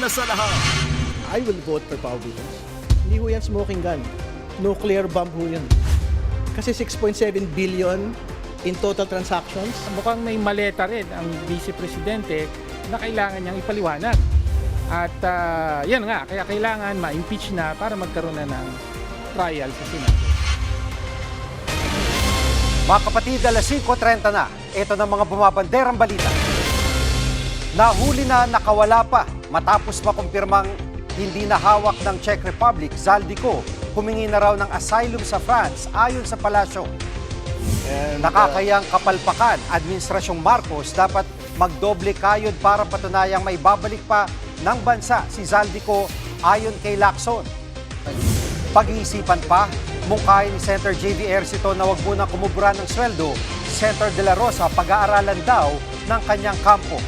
una sa lahat. I will vote for Pao Villas. Hindi ho yan smoking gun. Nuclear bomb ho yan. Kasi 6.7 billion in total transactions. Mukhang may maleta rin ang Vice Presidente na kailangan niyang ipaliwanag. At yan nga, kaya kailangan ma-impeach na para magkaroon na ng trial sa Senado. Mga kapatid, alas 5:30 na. Ito na mga bumabanderang balita. Nahuli na nakawala pa matapos makumpirmang hindi na hawak ng Czech Republic, Zaldico humingi na raw ng asylum sa France ayon sa palasyo. Nakakayang kapalpakan, Administrasyong Marcos dapat magdoble kayod para patunayang may babalik pa ng bansa si Zaldico ayon kay Lacson. Pag-iisipan pa, mungkahin ni Senator J.V. Ercito na wag munang kumubura ng sweldo, Senator De La Rosa pag-aaralan daw ng kanyang kampo.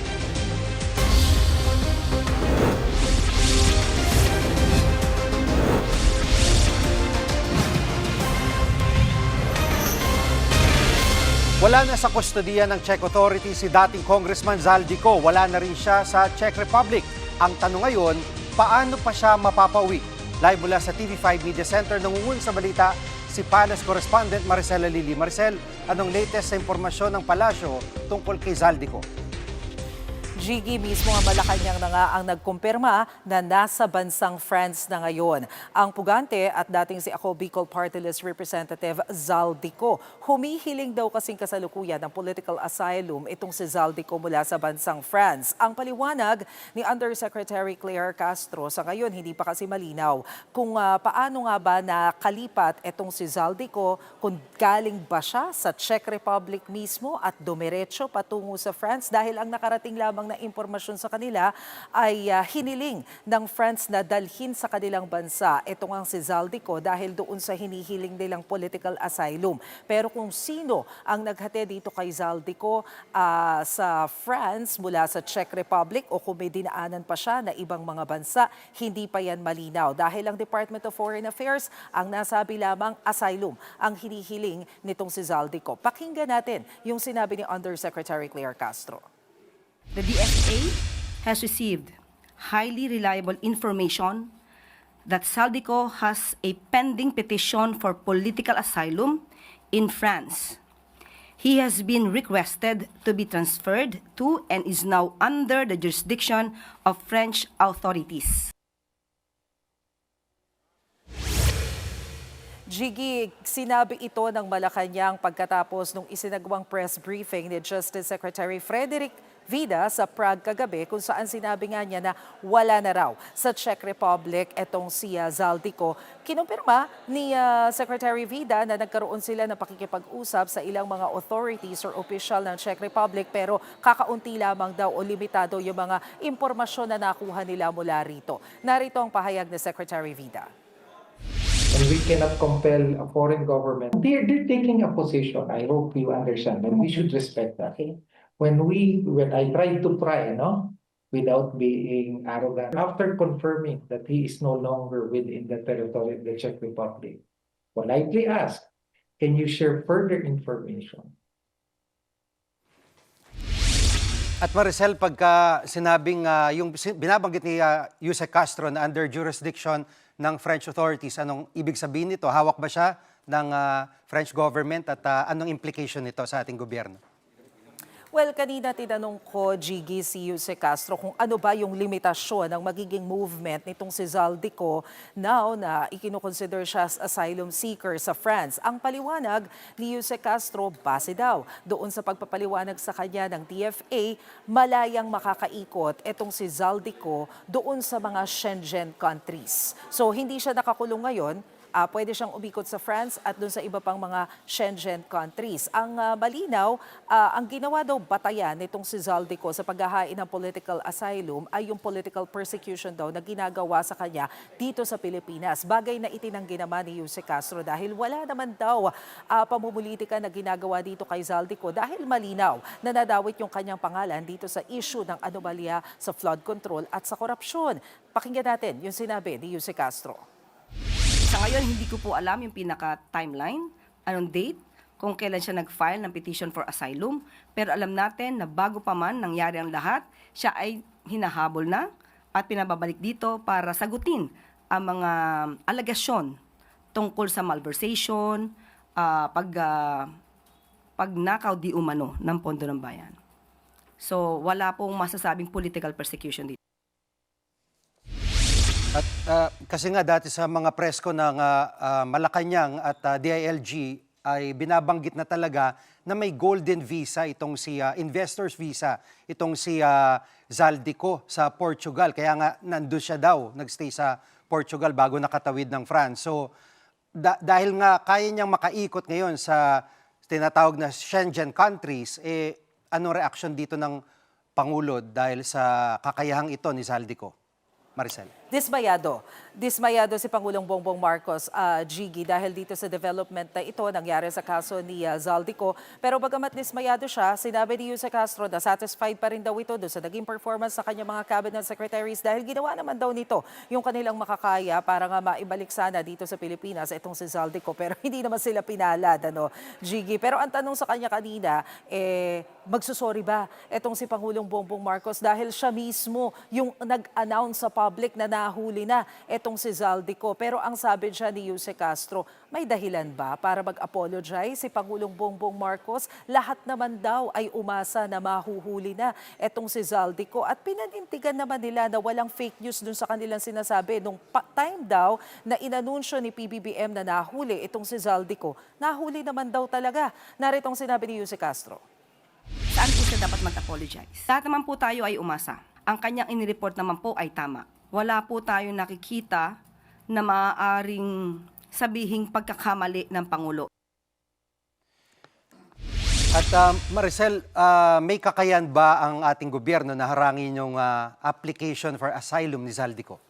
Wala na sa kustodiya ng Czech authority si dating Congressman Zaldico. Wala na rin siya sa Czech Republic. Ang tanong ngayon, paano pa siya mapapauwi? Live mula sa TV5 Media Center, nangungun sa balita si Palace Correspondent Maricel Alili. Maricel, anong latest sa impormasyon ng palasyo tungkol kay Zaldico? Gigi, mismo ang Malacanang na nga ang nagkumpirma na nasa bansang France na ngayon. Ang pugante at dating si Ako Bicol Party List Representative Zaldico. Humihiling daw kasing kasalukuyan ng political asylum itong si Zaldico mula sa bansang France. Ang paliwanag ni Undersecretary Claire Castro, sa ngayon hindi pa kasi malinaw kung paano nga ba nakalipat itong si Zaldico, kung galing ba siya sa Czech Republic mismo at dumiretso patungo sa France dahil ang nakarating lamang na impormasyon sa kanila ay hiniling ng France na dalhin sa kanilang bansa itong ang si Zaldico dahil doon sa hinihiling nilang political asylum. Pero kung sino ang naghatid dito kay Zaldico sa France mula sa Czech Republic o kung may dinaanan pa siya na ibang mga bansa, hindi pa yan malinaw dahil ang Department of Foreign Affairs ang nasabi lamang asylum ang hinihiling nitong si Zaldico. Pakinggan natin yung sinabi ni Undersecretary Claire Castro. The DFA has received highly reliable information that Zaldico has a pending petition for political asylum in France. He has been requested to be transferred to and is now under the jurisdiction of French authorities. Gigi, sinabi ito ng Malacanang pagkatapos nung isinagawang press briefing ni Justice Secretary Frederick Vida sa Prague kagabi kung saan sinabi nga niya na wala na raw sa Czech Republic etong si Zaldico. Kinumpirma ni Secretary Vida na nagkaroon sila ng pakikipag-usap sa ilang mga authorities or official ng Czech Republic pero kakaunti lamang daw o limitado yung mga impormasyon na nakuha nila mula rito. Narito ang pahayag ni Secretary Vida. And we cannot compel a foreign government. They're taking a position. I hope you understand, and we should respect that. When I tried to pry, without being arrogant, after confirming that he is no longer within the territory of the Czech Republic, politely asked, can you share further information? At Maricel, pagka sinabing yung binabanggit ni Yusek Castro na under jurisdiction ng French authorities, anong ibig sabihin nito? Hawak ba siya ng French government at anong implication nito sa ating gobyerno? Well, kanina tinanong ko, Gigi, si Yusek Castro kung ano ba yung limitasyon ng magiging movement nitong si Zaldico now na ikinukonsider siya as asylum seeker sa France. Ang paliwanag ni Yusek Castro, base daw doon sa pagpapaliwanag sa kanya ng DFA, malayang makakaikot itong si Zaldico doon sa mga Schengen countries. So hindi siya nakakulong ngayon. Pwede siyang umikot sa France at doon sa iba pang mga Schengen countries. Ang malinaw, ang ginawa daw batayan nitong si Zaldico sa paghahain ng political asylum ay yung political persecution daw na ginagawa sa kanya dito sa Pilipinas. Bagay na itinanggi naman ni Yusek Castro dahil wala naman daw pamumulitika na ginagawa dito kay Zaldico dahil malinaw na nadawit yung kanyang pangalan dito sa issue ng anomalya sa flood control at sa korupsyon. Pakinggan natin yung sinabi ni Yusek Castro. Sa ngayon, hindi ko po alam yung pinaka-timeline, anong date, kung kailan siya nag-file ng petition for asylum. Pero alam natin na bago pa man nangyari ang lahat, siya ay hinahabol na at pinababalik dito para sagutin ang mga alegasyon tungkol sa malversation, pagnakaw di umano ng pondo ng bayan. So wala pong masasabing political persecution dito. At kasi nga dati sa mga presko ng Malacanang at DILG ay binabanggit na talaga na may golden visa itong si investor's visa itong si Zaldico sa Portugal. Kaya nga nandun siya daw, nagstay sa Portugal bago nakatawid ng France. So dahil nga kaya niyang makaikot ngayon sa tinatawag na Schengen countries, anong reaksyon dito ng Pangulo dahil sa kakayahang ito ni Zaldico? Maricel. Dismayado si Pangulong Bongbong Marcos, Jiggy, dahil dito sa development na ito nangyari sa kaso ni Zaldico. Pero bagamat dismayado siya, sinabi ni Jose Castro na satisfied pa rin daw ito doon sa naging performance sa kanyang mga cabinet secretaries dahil ginawa naman daw nito yung kanilang makakaya para nga maibalik sana dito sa Pilipinas itong si Zaldico. Pero hindi naman sila pinalad, Jiggy. Pero ang tanong sa kanya kanina, magsusorry ba itong si Pangulong Bongbong Marcos dahil siya mismo yung nag-announce sa public na nahuli na etong si Zaldico. Pero ang sabi siya ni Jose Castro, may dahilan ba para mag-apologize si Pangulong Bongbong Marcos? Lahat naman daw ay umasa na mahuhuli na etong si Zaldico. At pinanintigan naman nila na walang fake news dun sa kanilang sinasabi. Nung time daw na inanunsyo ni PBBM na nahuli itong si Zaldico, nahuli naman daw talaga. Narito ang sinabi ni Jose Castro. Saan po siya dapat mag-apologize? Lahat naman po tayo ay umasa. Ang kanyang inireport naman po ay tama. Wala po tayong nakikita na maaaring sabihing pagkakamali ng Pangulo. At Maricel, may kakayan ba ang ating gobyerno na harangin yung application for asylum ni Zaldico?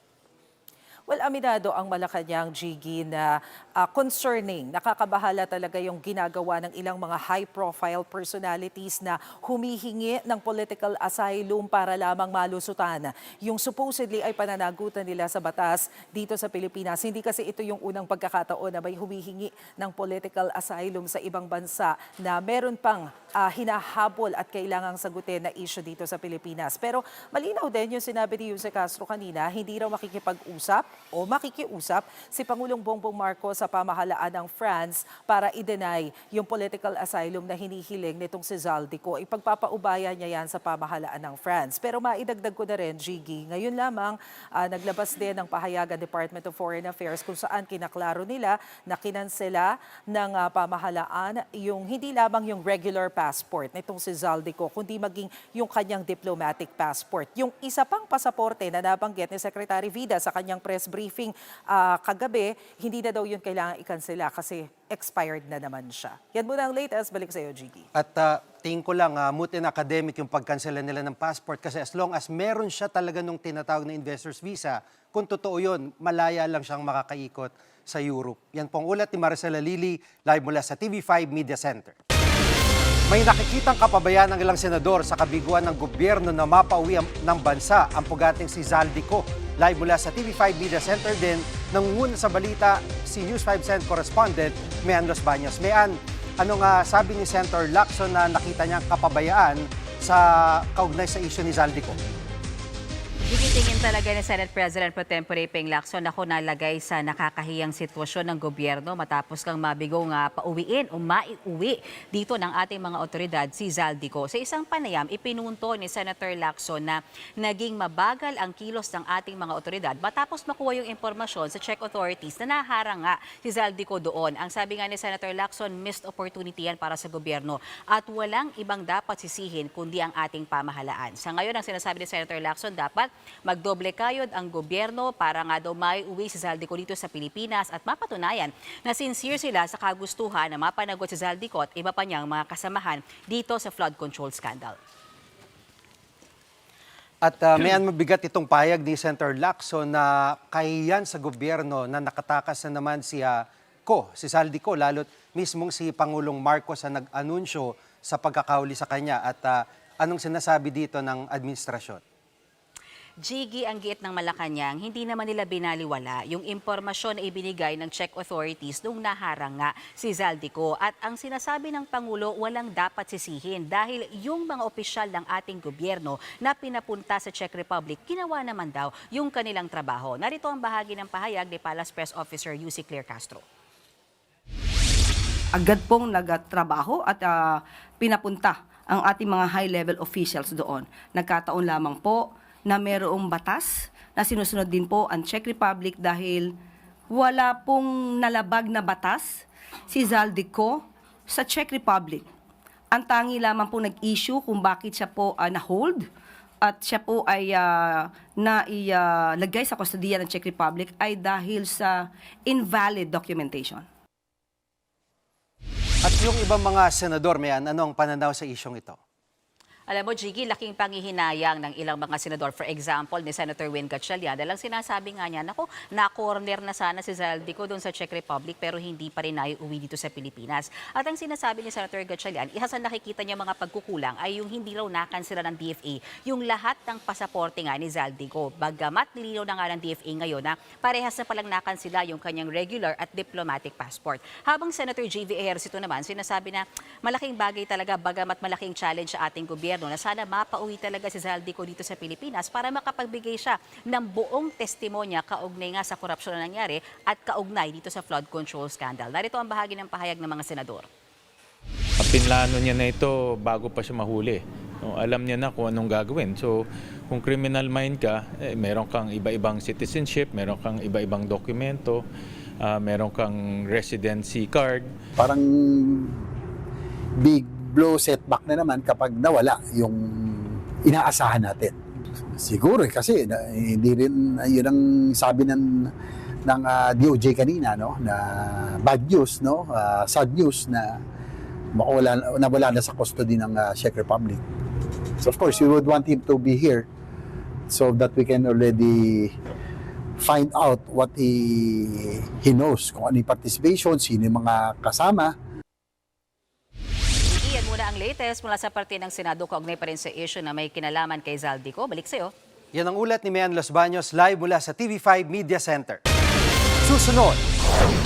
Well, aminado ang Malacanang, Jiggy, na concerning, nakakabahala talaga yung ginagawa ng ilang mga high-profile personalities na humihingi ng political asylum para lamang malusutan. Yung supposedly ay pananagutan nila sa batas dito sa Pilipinas. Hindi kasi ito yung unang pagkakataon na may humihingi ng political asylum sa ibang bansa na meron pang hinahabol at kailangang sagutin na issue dito sa Pilipinas. Pero malinaw din yung sinabi ni Jose Castro kanina, hindi raw makikipag-usap o makikiusap si Pangulong Bongbong Marcos sa pamahalaan ng France para i-deny yung political asylum na hinihiling nitong si Zaldico. Ipagpapaubaya niya yan sa pamahalaan ng France. Pero maidagdag ko na rin, Jiggy, ngayon lamang naglabas din ng pahayagan Department of Foreign Affairs kung saan kinaklaro nila na kinansela ng pamahalaan yung hindi lamang yung regular passport nitong si Zaldico, kundi maging yung kanyang diplomatic passport. Yung isa pang pasaporte na nabanggit ni Secretary Vida sa kanyang press briefing kagabi, hindi na daw yun kailangan ikansela kasi expired na naman siya. Yan muna ang latest. Balik sa iyo, Jiggy. At tingin ko lang, moot and academic yung pagkansela nila ng passport kasi as long as meron siya talaga nung tinatawag na investor's visa, kung totoo yun, malaya lang siyang makakaikot sa Europe. Yan pong ulat ni Maricela Lili, live mula sa TV5 Media Center. May nakikitang kapabayaan ng ilang senador sa kabiguan ng gobyerno na mapauwi ng bansa ang pugating si Zaldico. Live mula sa TV5 Media Center din, nangunguna sa balita si News 5 Cent correspondent Mean Los Baños. Mean, anong sabi ni Senator Lacson na nakita niyang kapabayaan sa kaugnay sa issue ni Zaldico? Tingin talaga ni Senate President Pro Tempore Ping Lacson ako nalagay sa nakakahiyang sitwasyon ng gobyerno matapos kang mabigong pauwiin o maiuwi dito ng ating mga otoridad si Zaldico. Sa isang panayam, ipinunto ni Senator Lacson na naging mabagal ang kilos ng ating mga otoridad matapos makuha yung impormasyon sa Czech authorities na naharang nga si Zaldico doon. Ang sabi nga ni Senator Lacson, missed opportunity yan para sa gobyerno at walang ibang dapat sisihin kundi ang ating pamahalaan. Sa ngayon, ang sinasabi ni Senator Lacson, dapat magdoble kayod ang gobyerno para nga daw maiuwi si Zaldico dito sa Pilipinas at mapatunayan na sincere sila sa kagustuhan na mapanagot si Zaldico at iba pa niyang mga kasamahan dito sa flood control scandal. At mayan mabigat itong payag ni Senator Lacson na kahiyan sa gobyerno na nakatakas na naman si Zaldico, lalo't mismong si Pangulong Marcos na nag-anunsyo sa pagkakahuli sa kanya. At anong sinasabi dito ng administrasyon? Jiggy, ang giit ng Malacanang, hindi naman nila binaliwala yung impormasyon na ibinigay ng Czech authorities nung naharang nga si Zaldico. At ang sinasabi ng Pangulo, walang dapat sisihin dahil yung mga opisyal ng ating gobyerno na pinapunta sa Czech Republic, ginawa naman daw yung kanilang trabaho. Narito ang bahagi ng pahayag ni Palace Press Officer UC Claire Castro. Agad pong nagtrabaho at pinapunta ang ating mga high-level officials doon. Nagkataon lamang po na mayroong batas na sinusunod din po ang Czech Republic dahil wala pong nalabag na batas si Zaldico sa Czech Republic. Ang tangi lamang po nag-issue kung bakit siya po na-hold at siya po ay nailagay sa kustodiya ng Czech Republic ay dahil sa invalid documentation. At yung ibang mga senador, Mayan, ano ang pananaw sa isyong ito? Alam mo, Jiggy, laking panghihinayang ng ilang mga senador. For example, ni Senator Win Gatchalian. Dalang sinasabi nga niya, naku, na-corner na sana si Zaldico doon sa Czech Republic pero hindi pa rin naiuwi dito sa Pilipinas. At ang sinasabi ni Senator Gatchalian, isa sa nakikita niya mga pagkukulang ay yung hindi raw nakansela ng DFA yung lahat ng pasaporte nga ni Zaldico. Bagamat nilinaw na nga ng DFA ngayon na parehas na palang nakansela yung kanyang regular at diplomatic passport. Habang Senator J.V. Ejercito naman, sinasabi na malaking bagay talaga bagamat malaking challenge sa ating gobyerno na sana mapauwi talaga si Zaldico dito sa Pilipinas para makapagbigay siya ng buong testimonya kaugnay nga sa korupsyon na nangyari at kaugnay dito sa flood control scandal. Narito ang bahagi ng pahayag ng mga senador. Pinlano niya na ito bago pa siya mahuli. No, alam niya na kung anong gagawin. So, kung criminal mind ka, meron kang iba-ibang citizenship, meron kang iba-ibang dokumento, meron kang residency card. Parang big blow setback na naman kapag nawala yung inaasahan natin. Siguro kasi hindi rin yun ang sabi ng DOJ kanina, no, na bad news, no, sad news na nawala na sa custody ng Czech Republic. So of course we would want him to be here so that we can already find out what he knows, kung ano yung participation, sino yung mga kasama. Iyan muna ang latest mula sa parte ng Senado kaugnay pa rin sa issue na may kinalaman kay Zaldico. Balik sa'yo. Yan ang ulat ni Mayan Los Baños live mula sa TV5 Media Center. Susunod,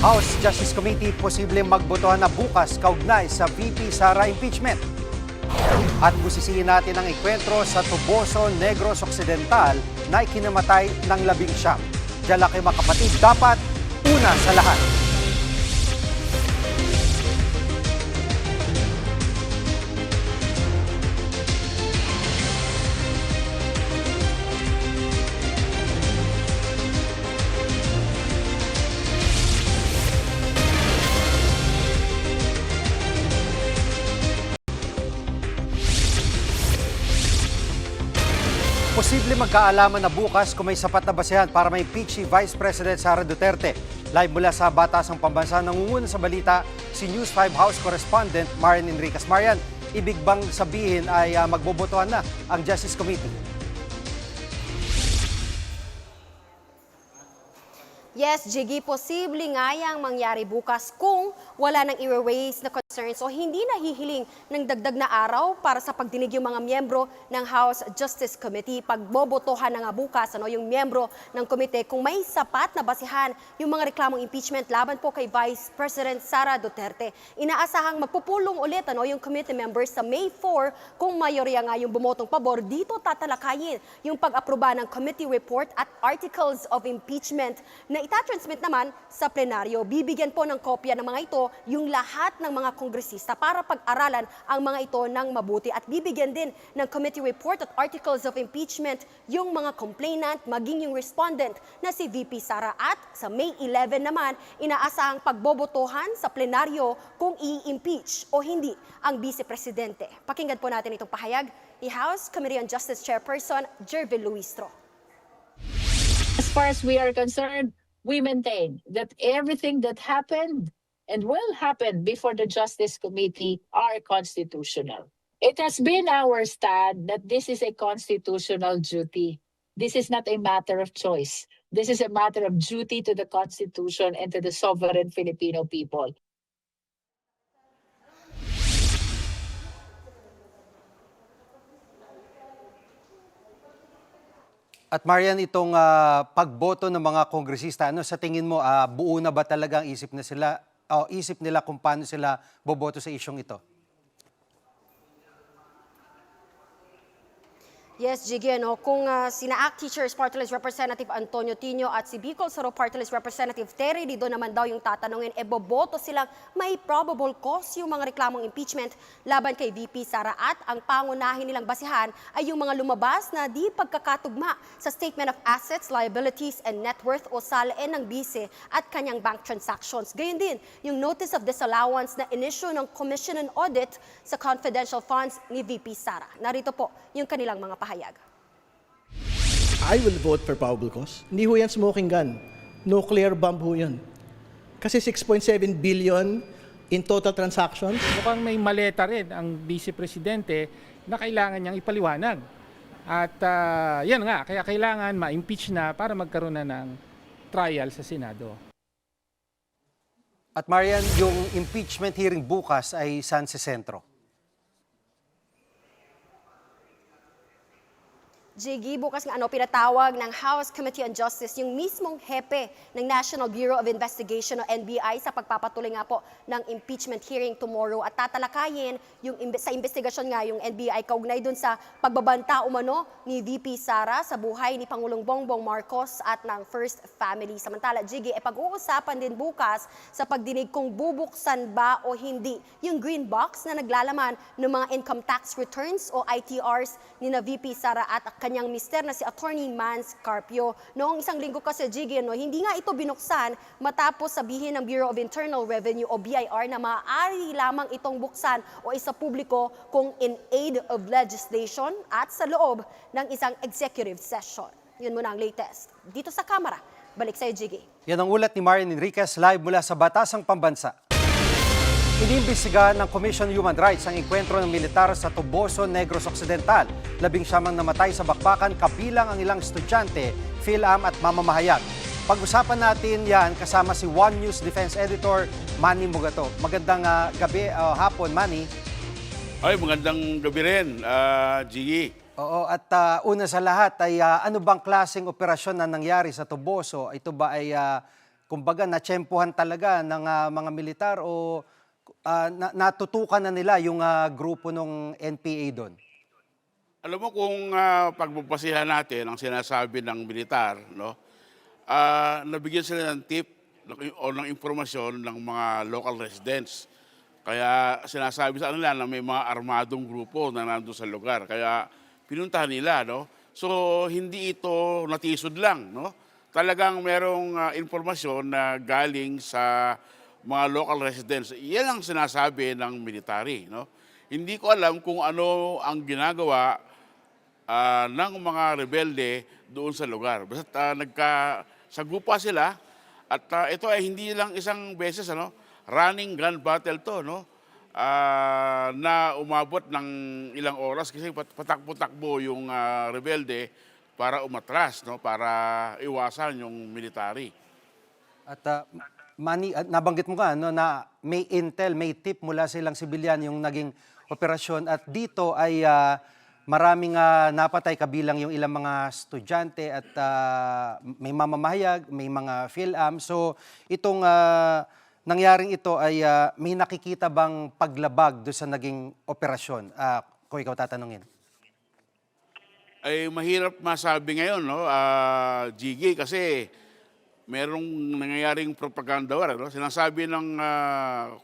House Justice Committee posibleng magbotohan na bukas kaugnay sa VP Sara impeachment. At busisiin natin ang ikwentro sa Tuboso, Negros Occidental na ikinamatay ng 19. Diyan lang kayo mga kapatid, dapat una sa lahat. Posible magkaalaman na bukas kung may sapat na basehan para ma-impeach si Vice President Sara Duterte. Live mula sa Batasang Pambansa, nangunguna sa balita si News 5 House Correspondent Marian Enriquez. Marian, ibig bang sabihin ay magbobotohan na ang Justice Committee? Yes, Jiggy, posible nga yang mangyari bukas kung wala nang i-raise na concerns o hindi nahihiling ng dagdag na araw para sa pagdinig yung mga miyembro ng House Justice Committee. Pagbobotohan na nga bukas yung miyembro ng komite kung may sapat na basihan yung mga reklamong impeachment laban po kay Vice President Sara Duterte. Inaasahang magpupulong ulit yung committee members sa May 4 kung mayorya nga yung bumotong pabor. Dito tatalakayin yung pag-aproba ng committee report at articles of impeachment na itatransmit naman sa plenaryo. Bibigyan po ng kopya ng mga ito yung lahat ng mga kongresista para pag-aralan ang mga ito ng mabuti at bibigyan din ng committee report at articles of impeachment yung mga complainant maging yung respondent na si VP Sara at sa May 11 naman inaasahang pagbobotohan sa plenaryo kung i-impeach o hindi ang Vice Presidente. Pakinggan po natin itong pahayag ni House Committee on Justice Chairperson Jervin Luistro. As far as we are concerned, we maintain that everything that happened and will happen before the Justice Committee are constitutional. It has been our stand that this is a constitutional duty. This is not a matter of choice. This is a matter of duty to the Constitution and to the sovereign Filipino people. At Marian, itong pagboto ng mga kongresista, ano sa tingin mo, buo na ba talaga ang isip nila kung paano sila boboto sa isyong ito? Yes, Jiggy, kung sina ACT Teachers Party List Representative Antonio Tino at si Bicol Saro Party List Representative Terry Dido naman daw yung tatanungin, boboto silang may probable cause yung mga reklamong impeachment laban kay VP Sara at ang pangunahin nilang basihan ay yung mga lumabas na di pagkakatugma sa Statement of Assets, Liabilities, and Net Worth o SALN ng bise at kanyang bank transactions. Gayun din, yung Notice of Disallowance na inisyu ng Commission on Audit sa confidential funds ni VP Sara. Narito po yung kanilang mga pahayag. I will vote for probable cause. Hindi ho yan smoking gun. Nuclear bomb ho yun. Kasi 6.7 billion in total transactions. Mukhang may maleta rin ang Vice Presidente na kailangan niyang ipaliwanag. At yan nga, kaya kailangan ma-impeach na para magkaroon na ng trial sa Senado. At Marian, yung impeachment hearing bukas ay saan sa sentro? Jiggy, bukas nga pinatawag ng House Committee on Justice yung mismong hepe ng National Bureau of Investigation o NBI sa pagpapatuloy nga po ng impeachment hearing tomorrow at tatalakayin yung sa investigasyon nga yung NBI kaugnay dun sa pagbabanta umano ni VP Sara sa buhay ni Pangulong Bongbong Marcos at ng First Family. Samantala, Jiggy, pag-uusapan din bukas sa pagdinig kung bubuksan ba o hindi yung green box na naglalaman ng mga income tax returns o ITRs ni na VP Sara at kanyang mister na si Attorney Mans Carpio. Noong isang linggo kasi, Jiggy, hindi nga ito binuksan matapos sabihin ng Bureau of Internal Revenue o BIR na maaari lamang itong buksan o isa publiko kung in aid of legislation at sa loob ng isang executive session. Yun muna ang latest. Dito sa Kamara, balik sa'yo, Jiggy. Yan ang ulat ni Marian Enriquez live mula sa Batasang Pambansa. Iniimbestigahan ng Commission on Human Rights ang enkwentro ng militar sa Toboso, Negros Occidental. 19 ang namatay sa bakbakan kabilang ang ilang estudyante, PhilAm at mamamahayag. Pag-usapan natin yan kasama si One News Defense Editor Manny Mugato. Magandang gabi, hapon, Manny. Ay, magandang gabi rin, Gigi. Oo, at una sa lahat ay ano bang klaseng operasyon na nangyari sa Toboso? Ito ba ay kumbaga natsyempohan talaga ng mga militar o natutukan na nila yung grupo ng NPA doon? Alam mo kung pagbabasihan natin ang sinasabi ng militar, no? Nabigyan sila ng tip o ng impormasyon ng mga local residents. Kaya sinasabi sa kanila na may mga armadong grupo na nandun sa lugar. Kaya pinuntahan nila, no? So hindi ito natisod lang, no? Talagang merong impormasyon na galing sa mga local residents. Yan ang sinasabi ng military, no? Hindi ko alam kung ano ang ginagawa ng mga rebelde doon sa lugar. Basta nagkasagupa sila at ito ay hindi lang isang beses, ano? Running gun battle to, no? Na umabot ng ilang oras kasi patakbo-takbo yung rebelde para umatras, no? Para iwasan yung military. At Manny, nabanggit mo ka na may intel, may tip mula sa ilang sibilyan yung naging operasyon at dito ay maraming napatay kabilang yung ilang mga estudyante at may mamamahayag, may mga PhilAm. So itong nangyaring ito ay may nakikita bang paglabag doon sa naging operasyon? Kung ikaw tatanungin. Ay mahirap masabi ngayon, no? Gigi, kasi merong nangyayaring propaganda war, no? Sinasabi ng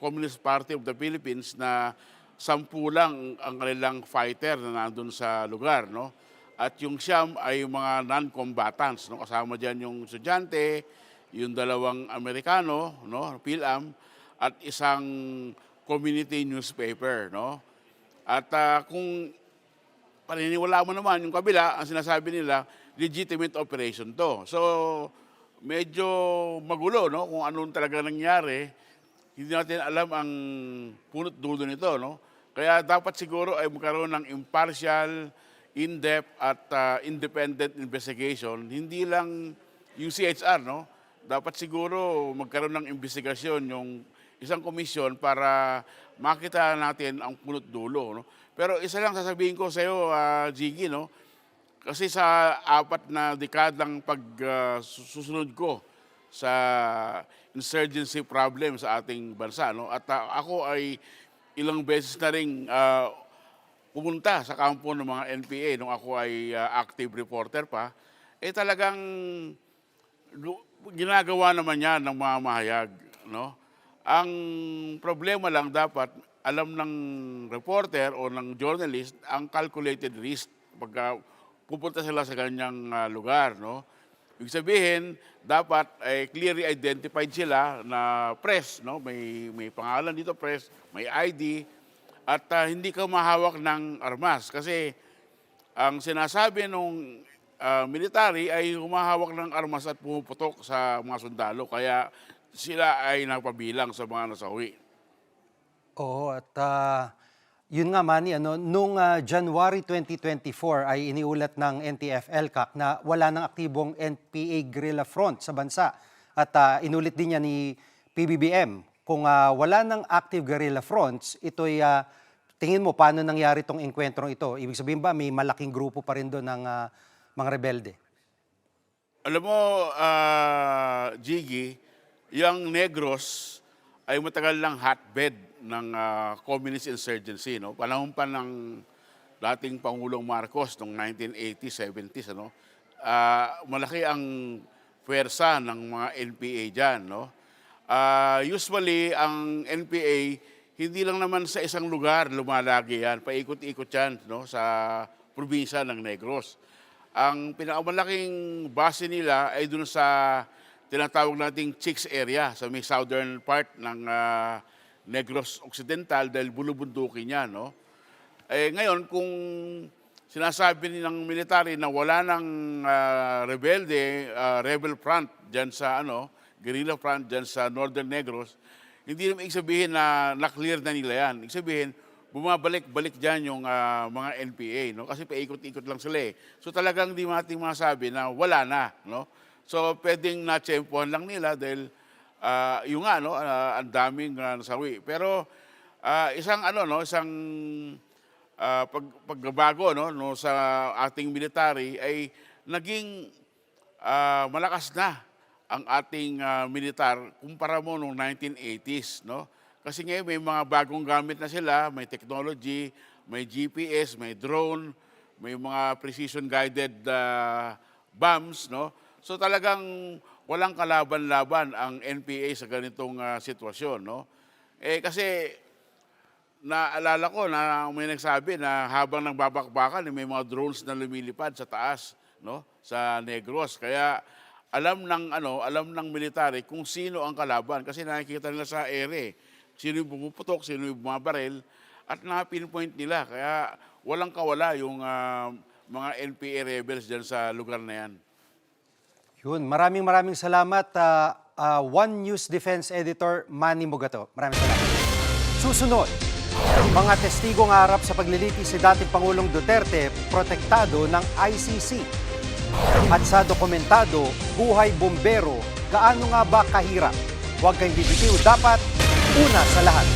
Communist Party of the Philippines na 10 lang ang kanilang fighter na nandun sa lugar, no? At yung siyam ay mga non-combatants, no? Kasama diyan yung estudyante, yung 2 Amerikano, no, PhilAm, at isang community newspaper, no? At kung paniniwala mo naman yung kabila, ang sinasabi nila, legitimate operation to. So medyo magulo, no, kung anong talaga nangyari. Hindi natin alam ang punot dulo nito, no? Kaya dapat siguro ay magkaroon ng impartial, in-depth at independent investigation. Hindi lang yung CHR, no? Dapat siguro magkaroon ng investigasyon yung isang komisyon para makita natin ang punot dulo, no? Pero isa lang sasabihin ko sa iyo, Gigi, no? Kasi sa 4 na dekadang pagsusunod ko sa insurgency problem sa ating bansa, no? At ako ay ilang beses na ring pumunta sa kampo ng mga NPA nung ako ay active reporter pa, talagang ginagawa naman yan ng mga mahayag, no? Ang problema lang dapat alam ng reporter o ng journalist ang calculated risk pagka pupunta sila sa ganyang lugar, no? Ibig sabihin, dapat ay clearly identified sila na press, no? May pangalan dito, press, may ID, at hindi ka mahawak ng armas. Kasi ang sinasabi nung military ay humahawak ng armas at pumuputok sa mga sundalo. Kaya sila ay napabilang sa mga nasawi. Oo, at yun nga Manny, nung January 2024 ay iniulat ng NTF-ELCAC na wala ng aktibong NPA guerrilla front sa bansa. At inulit din niya ni PBBM, kung wala ng active guerrilla fronts, ito'y tingin mo paano nangyari itong engkwentrong ito? Ibig sabihin ba may malaking grupo pa rin doon ng mga rebelde? Alam mo, Jiggy, yung Negros ay matagal lang hotbed ng communist insurgency, no? Panahon pa ng dating Pangulong Marcos noong 1980s, 70s, ano? Malaki ang puwersa ng mga NPA dyan, no? Usually, ang NPA, hindi lang naman sa isang lugar lumalagi yan. Paikot-ikot yan, no? Sa probinsya ng Negros. Ang pinakamalaking base nila ay dun sa tinatawag nating Chicks area, sa may southern part ng Negros Occidental dahil bulubundukin niya, no? Ngayon, kung sinasabi ng military na wala ng rebelde, rebel front dyan sa, guerrilla front dyan sa Northern Negros, hindi naman ibig sabihin na na-clear na nila yan. Ibig sabihin, bumabalik-balik dyan yung mga NPA, no? Kasi paikot-ikot lang sila eh. So talagang di natin masabi na wala na, no? So pwedeng na-tsempohan lang nila dahil yung ang daming nasawi. Pero isang pagbabago no sa ating military ay naging malakas na ang ating militar kumpara mo noong 1980s, no? Kasi ngayon may mga bagong gamit na sila, may technology, may GPS, may drone, may mga precision guided bombs, no? So talagang walang kalaban-laban ang NPA sa ganitong sitwasyon, no? Kasi naalala ko na may nagsabi na habang nagbabakbakan may mga drones na lumilipad sa taas, no? Sa Negros. Kaya alam ng military kung sino ang kalaban kasi nakikita nila sa ere. Sino yung pumuputok, sino yung bumabaril at na-pinpoint nila. Kaya walang kawala yung mga NPA rebels dyan sa lugar na yan. Yun, maraming salamat, One News Defense Editor Manny Mogato. Maraming salamat. Susunod, mga testigong harap sa paglilitis si dating Pangulong Duterte, protektado ng ICC. At sa dokumentado, buhay bombero, gaano nga ba kahirap? Huwag kayong bibitiw, dapat una sa lahat.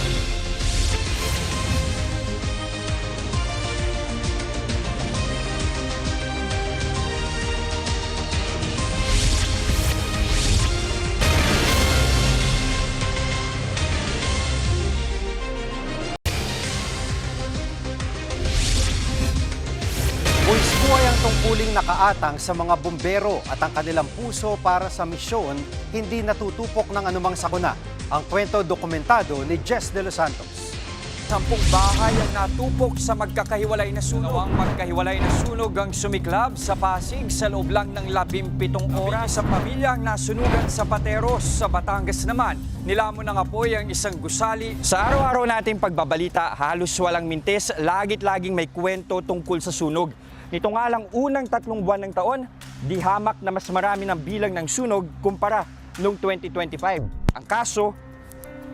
Buhay ang tungkuling nakaatang sa mga bombero at ang kanilang puso para sa misyon hindi natutupok ng anumang sakuna. Ang kwento dokumentado ni Jess De Los Santos. 10 bahay ang natupok sa magkakahiwalay na sunog. Ang magkahiwalay na sunog ang sumiklab sa Pasig sa loob lang ng 17 oras. Sa pamilya ang nasunugan sa Pateros. Sa Batangas naman, nilamon ng apoy ang isang gusali. Sa araw-araw nating pagbabalita, halos walang mintis, lagit-laging may kwento tungkol sa sunog. Nito nga lang unang 3 buwan ng taon, di hamak na mas marami ng bilang ng sunog kumpara noong 2025. Ang kaso,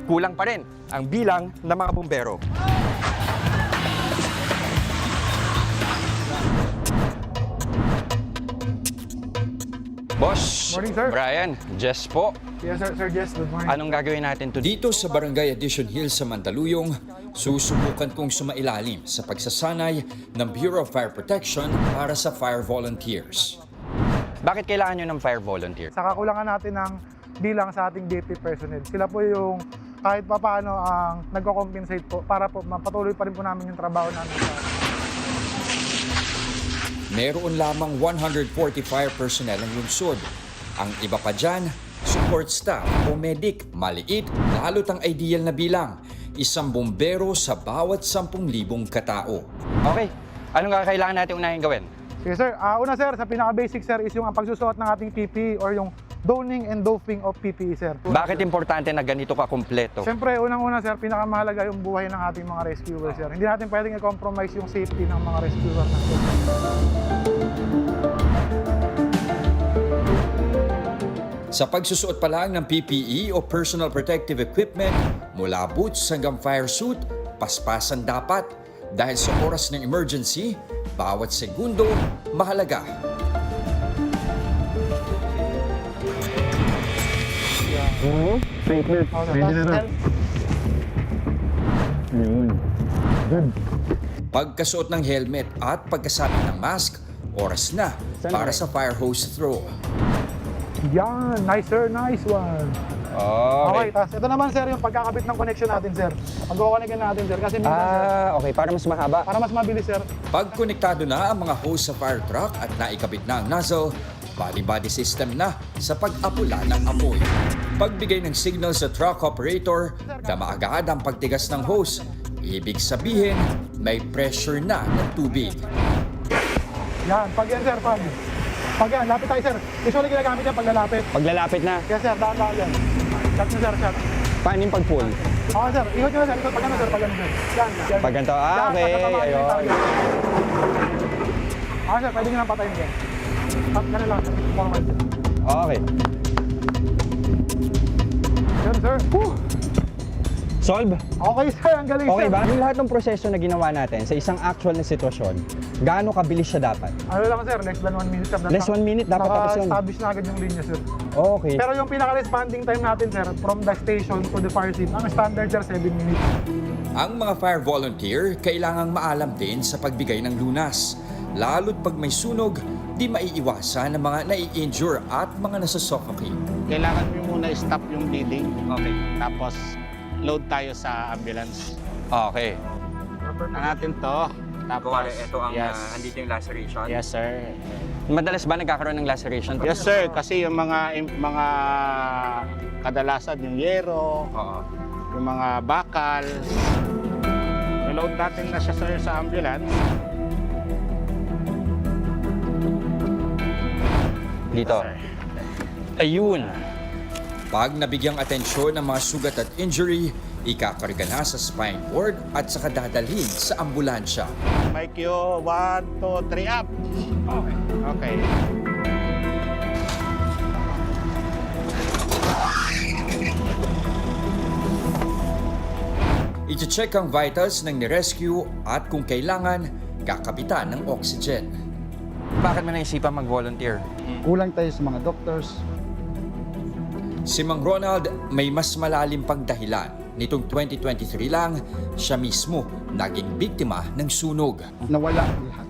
kulang pa rin ang bilang ng mga bumbero. Boss, Morning, sir. Brian, Jess po. Yes, Sir Jess. Good morning. Anong gagawin natin today? Dito sa Barangay Addition Hill sa Mandaluyong, susubukan kong sumailalim sa pagsasanay ng Bureau of Fire Protection para sa fire volunteers. Bakit kailangan nyo ng fire volunteer? Sa kakulangan natin ng bilang sa ating DP personnel, sila po yung kahit pa paano ang nagko-compensate po para po mapatuloy pa rin po namin yung trabaho namin. Meron lamang 140 fire personnel ang lungsod. Ang iba pa dyan, support staff o medic, maliit, lalo't ang ideal na bilang, isang bombero sa bawat 10,000 katao. Okay, anong kailangan natin unahin gawin? Sige sir, una sir, sa pinaka-basic sir is yung ang pagsusuot ng ating PPE or yung donning and doffing of PPE sir. Bakit importante na ganito ka kumpleto? Siyempre, unang-una sir, pinakamahalaga yung buhay ng ating mga rescuers sir. Hindi natin pwedeng i-compromise yung safety ng mga rescuers natin. Sa pagsusuot pa lang ng PPE o personal protective equipment, mula boots hanggang fire suit, paspasan dapat. Dahil sa oras ng emergency, bawat segundo mahalaga. Pagkasuot ng helmet at pagkasabit ng mask, oras na para sa fire hose throw. Yan, nice sir, nice one. Okay, tapos ito naman sir yung pagkakabit ng connection natin sir. Pag-connectin natin sir kasi minsan sir, Okay, para mas mahaba. para mas mabilis sir. Pag konektado na ang mga hose sa fire truck at naikabit na ang nozzle, body-body system na sa pag-apula ng apoy. Pagbigay ng signal sa truck operator, dama agad ang pagtigas ng hose. Ibig sabihin, may pressure na ng tubig. Yan, pag yan sir, pag yan, lapit tayo sir. Usually ginagamit yan pag lalapit. Paglalapit na, Yes sir, dahan-dahan yan. Shot nyo sir, shot. paano yung pag-pull? Okay sir, ikot nyo sir, ikot pag ano sir, pag ano sir. Yan, yan. Pag ganito, Yan, okay, tatamaan yung ayun. target. Okay sir, pwede nyo lang patayin dyan. Ganun lang, forward sir. Okay. Yan sir. Solve? Okay sir, ang galing Okay sir. ba? Yung lahat ng proseso na ginawa natin sa isang actual na sitwasyon, gaano kabilis siya dapat? Ano lang sir, less than 1 minute sir. Less 1 minute, dapat tapos yun. Naka-establish na agad yung linya sir. Okay. Pero yung pinaka-responding time natin sir, from the station to the fire scene, ang standard sir, 7 minutes. Ang mga fire volunteer kailangang maalam din sa pagbigay ng lunas. Lalo't pag may sunog, di maiiwasan ng mga nai-injure at mga nasusuffocate. Kailangan mo muna stop yung bleeding. Okay. Tapos load tayo sa ambulance. Okay. Na natin to. Tapos, ito ang yes. andito yung laceration. Yes, sir. Madalas ba nagkakaroon ng laceration? Yes, sir. Kasi yung mga kadalasan yung yero, Oo. yung mga bakal. Load natin na siya, sir, sa ambulance. Dito. Ayun. Pag nabigyang atensyon ng mga sugat at injury, ikakarga na sa spine ward at saka dadalhin sa ambulansya. May Q, 1, 2, 3, up. Okay. Okay. Iti-check ang vitals ng nirescue at kung kailangan, kakapitan ng oxygen. Bakit mo naisipan mag-volunteer? Kulang tayo sa mga doctors. Si Mang Ronald may mas malalim pang dahilan. Nitong 2023 lang, siya mismo naging biktima ng sunog. Nawala ang lahat.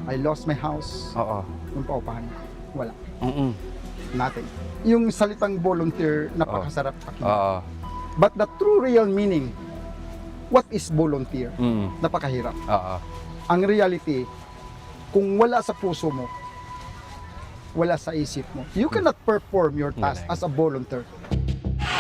I lost my house. Oo. Yung paupahan. Wala. Nothing. Yung salitang volunteer, napakasarap pakinggan. Oo. But the true real meaning, what is volunteer? Mm. Napakahirap. Oo. Ang reality, kung wala sa puso mo, wala sa isip mo, you cannot perform your task as a volunteer.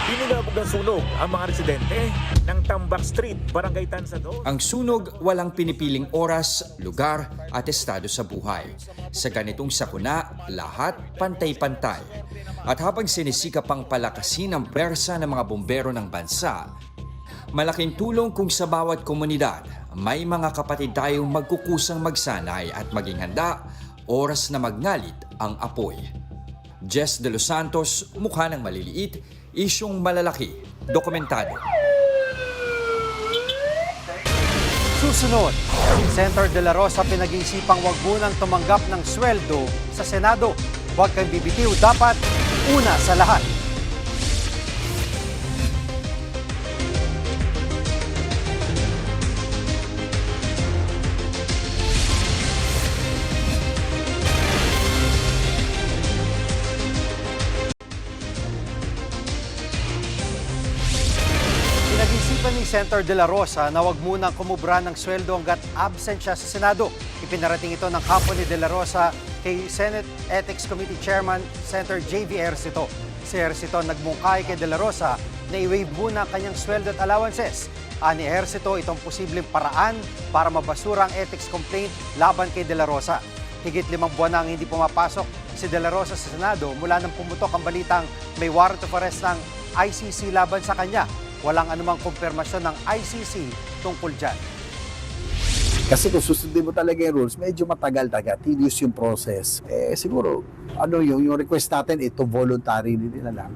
Pinilabog ng sunog ang mga residente ng Tambak Street, Barangay Tansador. Ang sunog walang pinipiling oras, lugar at estado sa buhay. Sa ganitong sakuna, lahat pantay-pantay. At habang sinisikap pang palakasin ang pwersa ng mga bombero ng bansa, malaking tulong kung sa bawat komunidad may mga kapatid tayong magkukusang magsanay at maging handa oras na magngalit ang apoy. Jess De Los Santos, mukha ng maliliit, isyong malalaki, dokumentado. Susunod, si Senator De La Rosa pinag-iisipang wag munang tumanggap ng sweldo sa Senado. Huwag kang bibitiw, dapat una sa lahat. Pinag-isipan ni Senator De La Rosa na wag munang kumubra ng sweldo hanggat absent siya sa Senado. Ipinarating ito ng kampo ni De La Rosa kay Senate Ethics Committee Chairman Senator J.V. Ejercito. Si Ejercito nagmungkay kay De La Rosa na i-waive muna kanyang sweldo at allowances. Ani Ejercito, itong posibleng paraan para mabasura ang ethics complaint laban kay De La Rosa. Higit 5 buwan nang hindi pumapasok si De La Rosa sa Senado mula nang pumutok ang balitang may warrant of arrest ng ICC laban sa kanya. Walang anumang kumpirmasyon ng ICC tungkol dyan. Kasi kung susundin mo talaga yung rules, medyo matagal-tagal, tedious yung process. Siguro, yung request natin, ito voluntary nila lang.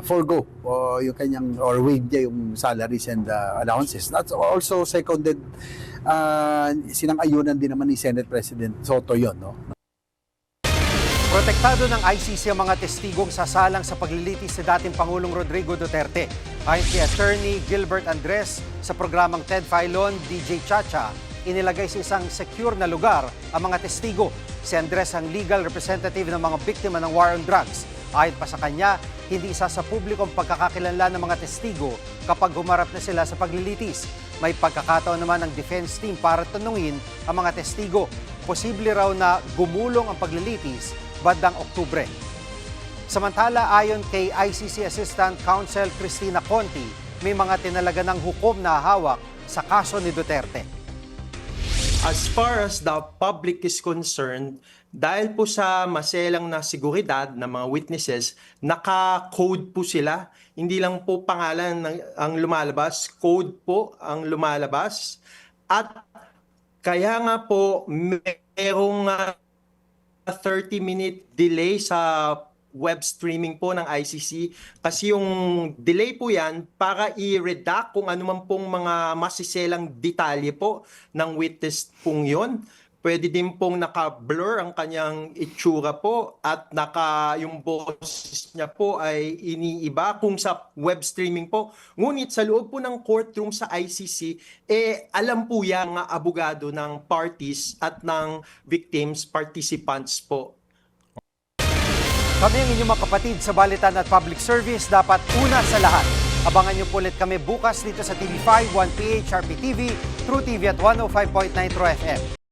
Forgo o yung kanyang, or waive niya yung salaries and allowances. That's also seconded, sinang-ayunan din naman ni Senate President Soto yun, no? Protektado ng ICC ang mga testigong sasalang sa paglilitis sa dating Pangulong Rodrigo Duterte. Ayon kay Attorney Gilbert Andres sa programang Ted Filon, DJ Chacha, inilagay sa isang secure na lugar ang mga testigo. Si Andres ang legal representative ng mga biktima ng war on drugs. Ayon pa sa kanya, hindi isa sa publiko ang pagkakakilanlan ng mga testigo kapag humarap na sila sa paglilitis. May pagkakataon naman ng defense team para tanungin ang mga testigo. Posible raw na gumulong ang paglilitis bandang Oktubre. Samantala, ayon kay ICC Assistant Counsel Cristina Conti, may mga tinalaga ng hukom na hawak sa kaso ni Duterte. As far as the public is concerned, dahil po sa maselang na seguridad ng mga witnesses, naka-code po sila. Hindi lang po pangalan ang lumalabas, code po ang lumalabas. At kaya nga po merong 30-minute delay sa web streaming po ng ICC kasi yung delay po yan para i-redact kung ano man pong mga masiselang detalye po ng witness pong yun. Pwede din pong naka-blur ang kanyang itsura po at yung boses niya po ay iniiba kung sa web streaming po. Ngunit sa loob po ng courtroom sa ICC, alam po yan mga abogado ng parties at ng victims, participants po. Kami ang inyong mga kapatid sa Balitan at Public Service, dapat una sa lahat. Abangan niyo po ulit kami bukas dito sa TV5, 1PH, RPTV, True TV at 105.9 True FM.